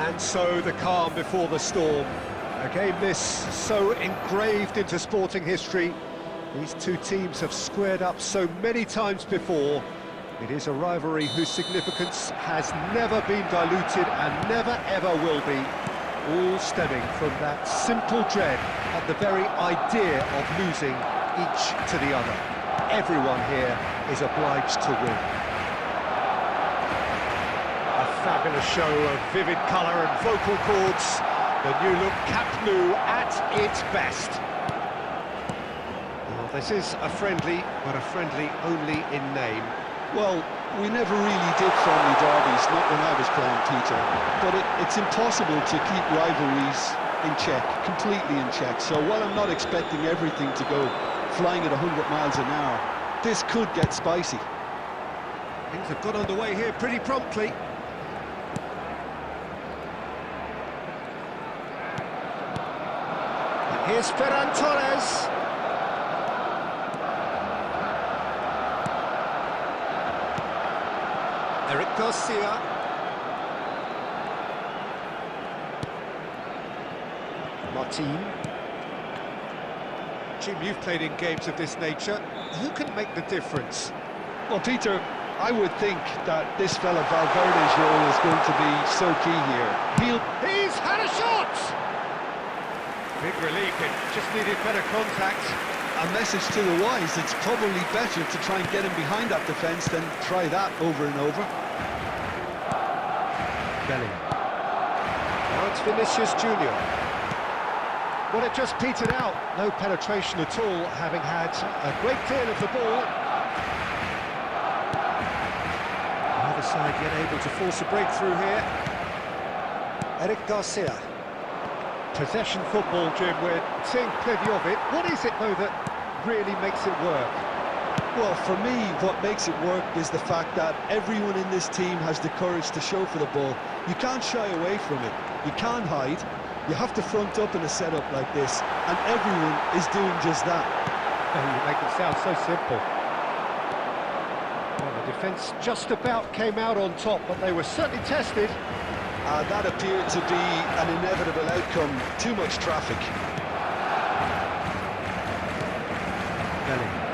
And so the calm before the storm. A game this so engraved into sporting history. These two teams have squared up so many times before. It is a rivalry whose significance has never been diluted and never ever will be. All stemming from that simple dread at the very idea of losing each to the other. Everyone here is obliged to win. A fabulous show of vivid colour and vocal cords. The new look Camp Nou at its best. Well, this is a friendly, but a friendly only in name. Well, we never really did friendly derbies, not when I was playing, Peter. But it's impossible to keep rivalries in check, completely in check. So while I'm not expecting everything to go flying at 100 miles an hour, this could get spicy. Things have got underway here pretty promptly. Here's Ferran Torres. Eric Garcia. Martin. Jim, you've played in games of this nature. Who can make the difference? Well, Peter, I would think that this fella Valverde's role is going to be so key here. He's had a shot! Big relief, it just needed better contact. A message to the wise, it's probably better to try and get him behind that defence than try that over and over. Bellingham. Now it's Vinicius Junior. Well, it just petered out. No penetration at all, having had a great deal of the ball. Either side yet able to force a breakthrough here. Eric Garcia. Possession football, Jim, we're seeing plenty of it. What is it, though, that really makes it work? Well, for me, what makes it work is the fact that everyone in this team has the courage to show for the ball. You can't shy away from it. You can't hide. You have to front up in a setup like this, and everyone is doing just that. Oh, you make it sound so simple. Well, the defence just about came out on top, but they were certainly tested. That appeared to be an inevitable outcome. Too much traffic. Bellingham.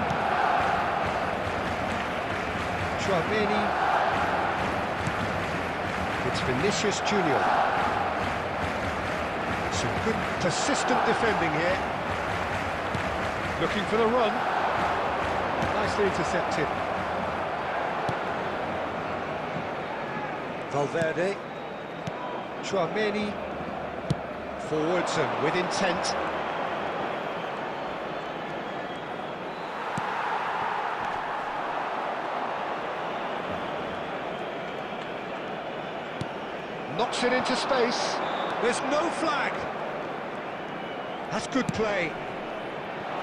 Tchouaméni. It's Vinicius Junior. Some good persistent defending here. Looking for the run. Nicely intercepted. Valverde. Tchouaméni. Forwards and with intent. Knocks it into space. There's no flag. That's good play.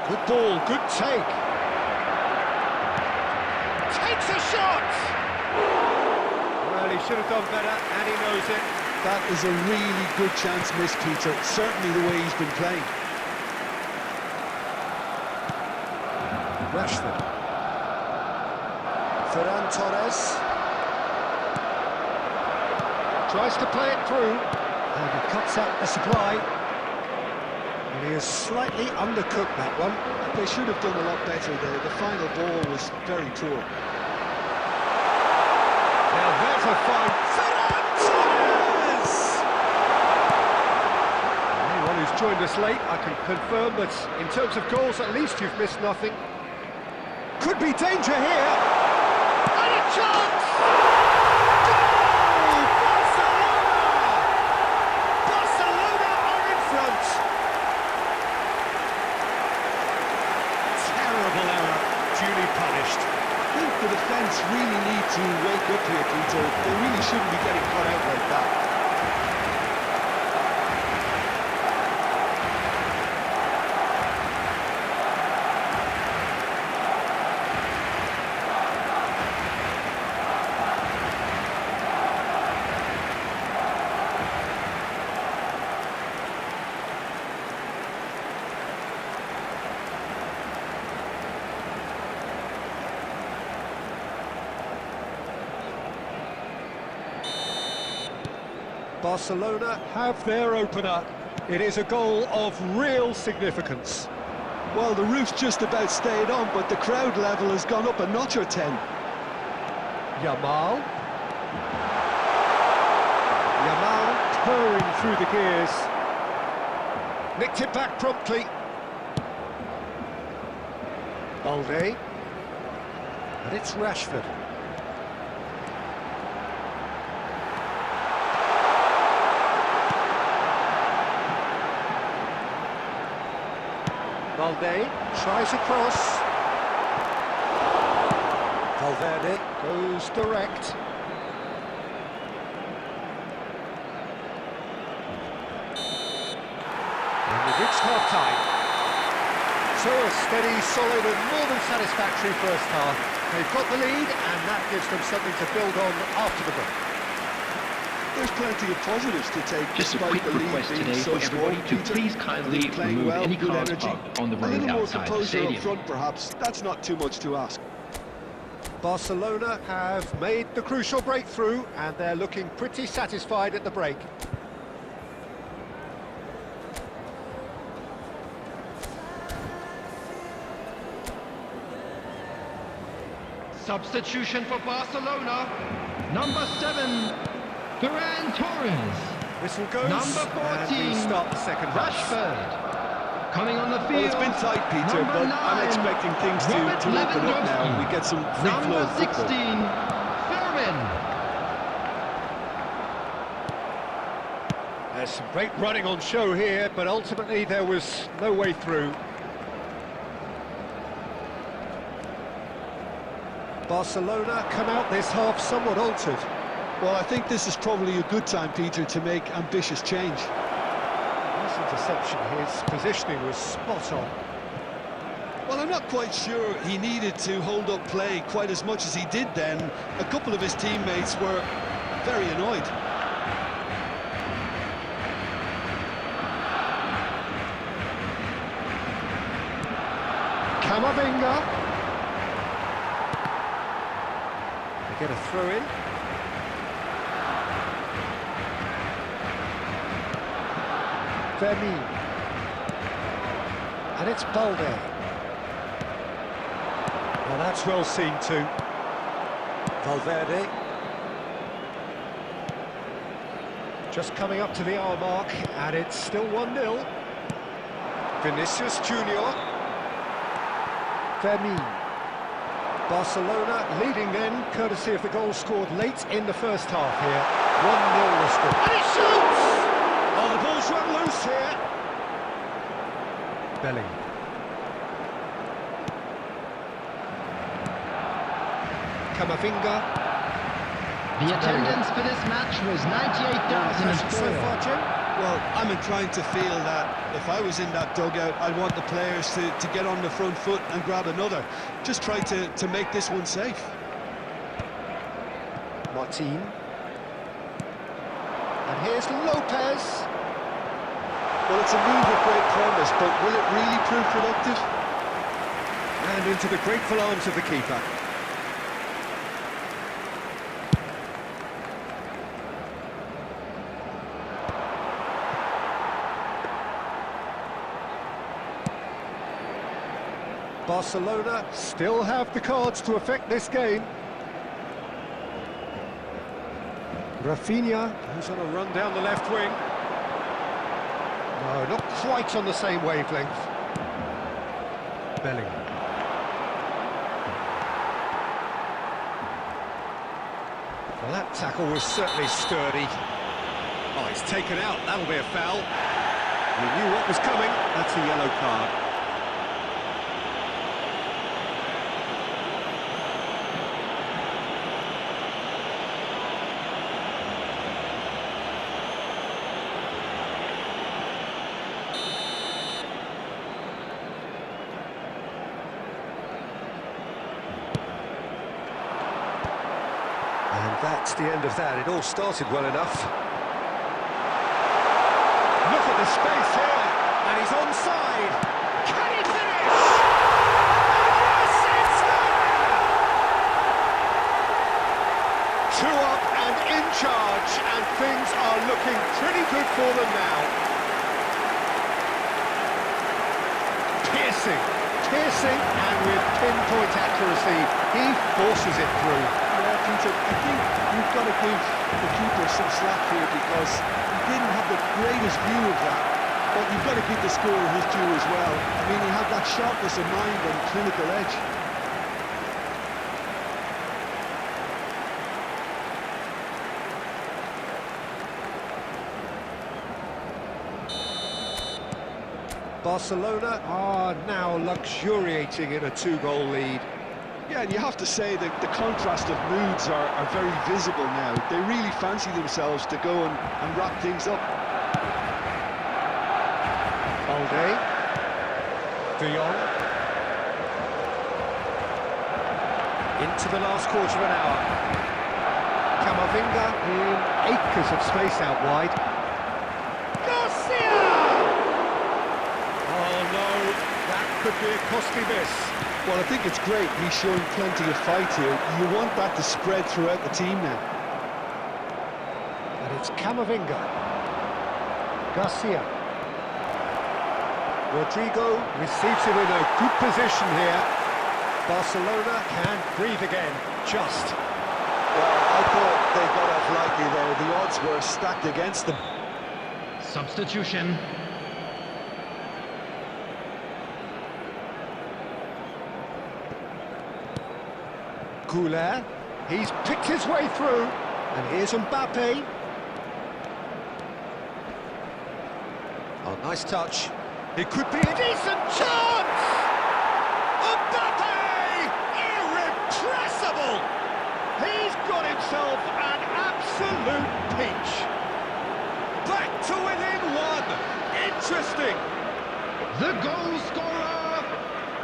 Good ball, good take. Takes a shot! Well, he should have done better, and he knows it. That is a really good chance missed, Peter. Certainly the way he's been playing. Rashford. Ferran Torres. Tries to play it through, and he cuts out the supply. And he has slightly undercooked that one. They should have done a lot better there. The final ball was very poor. Now there's a fine... Ferran Torres! Anyone who's joined us late, I can confirm that in terms of goals, at least you've missed nothing. Could be danger here. And a chance! The defence really need to wake up here, Peter. They really shouldn't be getting caught out like that. Barcelona have their opener. It is a goal of real significance. Well, the roof's just about stayed on, but the crowd level has gone up a notch or 10. Yamal. Yamal purring through the gears. Nicked it back promptly. Balde. And it's Rashford. Balde tries a cross. Valverde goes direct. And we've reached half-time. So a steady, solid and more than satisfactory first half. They've got the lead and that gives them something to build on after the break. There's plenty of positives to take. Just a quick request today for everybody to please kindly remove any cars parked on the road outside the stadium. Up front, perhaps. That's not too much to ask. Barcelona have made the crucial breakthrough and they're looking pretty satisfied at the break. Substitution for Barcelona, number 7, Ferran Torres. Whistle goes, number 14, and we start the second half. Rashford. Coming on the field, Well, it's been tight, Peter, number but 9, I'm expecting things to open up now. We get some free flow number of 16, football. Fermin. There's some great running on show here, but ultimately there was no way through. Barcelona come out this half somewhat altered. Well, I think this is probably a good time, Peter, to make ambitious change. Nice interception, his positioning was spot on. Well, I'm not quite sure he needed to hold up play quite as much as he did then. A couple of his teammates were very annoyed. Camavinga. They get a throw in. Vermeer. And it's Balde. Well, that's well seen too. Valverde. Just coming up to the hour mark, and it's still 1-0. Vinicius Junior. Vermeer. Barcelona leading then, courtesy of the goal scored late in the first half here. 1-0 the score. And he shoots! Oh, the ball's run loose here. Belling. Camavinga. The attendance for this match was 98,004. So far, Jim? Well, I'm inclined to feel that if I was in that dugout, I'd want the players to get on the front foot and grab another. Just try to make this one safe. Martin. And here's Lopez. Well, it's a move of great promise, but will it really prove productive? And into the grateful arms of the keeper. Barcelona still have the cards to affect this game. Rafinha, who's on a run down the left wing. No, not quite on the same wavelength. Belling. Well, that tackle was certainly sturdy. Oh, he's taken out. That'll be a foul. He knew what was coming. That's a yellow card. And that's the end of that. It all started well enough. Look at the space here, and he's onside. Can he finish? And yes, it's there! 2 up and in charge, and things are looking pretty good for them now. Piercing, and with pinpoint accuracy, he forces it through. Yeah, Peter, I think you've got to give the keeper some slack here because he didn't have the greatest view of that, but you've got to give the scorer his due as well. I mean, he had that sharpness of mind and clinical edge. Barcelona are now luxuriating in a 2-goal lead. Yeah, and you have to say that the contrast of moods are very visible now. They really fancy themselves to go and wrap things up. Balde. De Jong. Into the last quarter of an hour. Camavinga in acres of space out wide. Garcia! Oh no, that could be a costly miss. Well, I think it's great. He's showing plenty of fight here. You want that to spread throughout the team now. And it's Camavinga. Garcia. Rodrigo receives it in a good position here. Barcelona can breathe again, just. Well, I thought they got off lightly there. The odds were stacked against them. Substitution. Goulet, he's picked his way through, and here's Mbappe. Oh, nice touch. It could be a decent chance! Mbappe! Irrepressible! He's got himself an absolute pinch. Back to within 1. Interesting. The goal scorer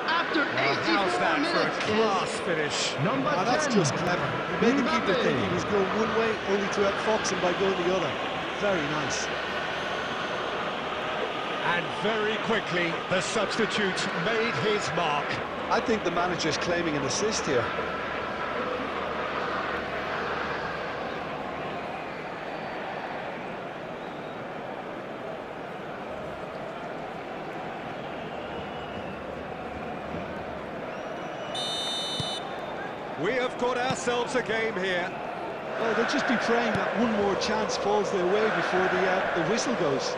after 84 How's that for a minutes class is finish? number 10. That's just clever. He made the keeper think he was going one way, only to outfox him by going the other. Very nice. And very quickly, the substitute made his mark. I think the manager's claiming an assist here. We have got ourselves a game here. Oh, they'll just be praying that one more chance falls their way before the whistle goes.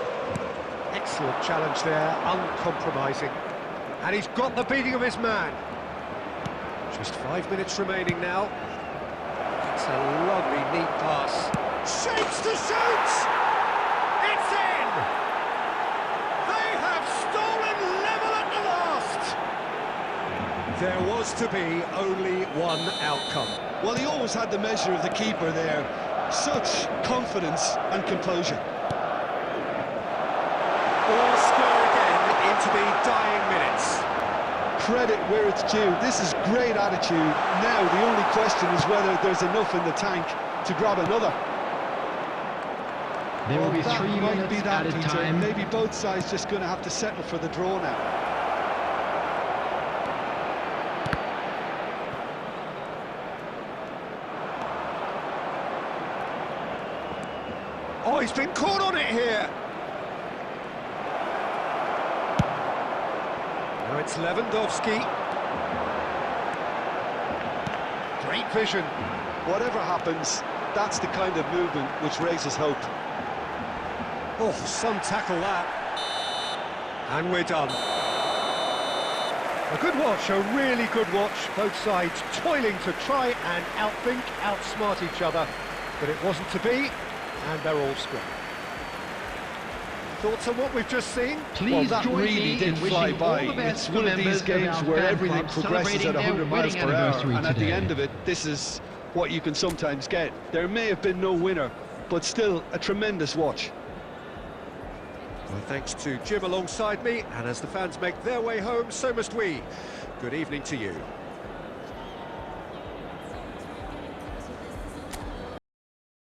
Excellent challenge there, uncompromising. And he's got the beating of his man. Just 5 minutes remaining now. It's a lovely, neat pass. Shapes to shoot! It's in! They have stolen level at the last! There was to be only one outcome. Well, he always had the measure of the keeper there. Such confidence and composure. All square again into the dying minutes. Credit where it's due. This is great attitude. Now the only question is whether there's enough in the tank to grab another. There will be 3 minutes at a Peter. time. Maybe both sides just going to have to settle for the draw now. Oh, he's been caught on it here. Now it's Lewandowski. Great vision. Whatever happens, that's the kind of movement which raises hope. Oh, some tackle that. And we're done. A good watch, a really good watch. Both sides toiling to try and outthink, outsmart each other. But it wasn't to be, and they're all square. Thoughts on what we've just seen? Please Well, that join really me didn't in fly wishing by. all the best It's to one of these members of games our where fan everything club progresses at celebrating 100 their miles wedding per hour, anniversary and at the today. end of it, this is what you can sometimes get. There may have been no winner, but still a tremendous watch. Well, thanks to Jim alongside me, and as the fans make their way home, so must we. Good evening to you.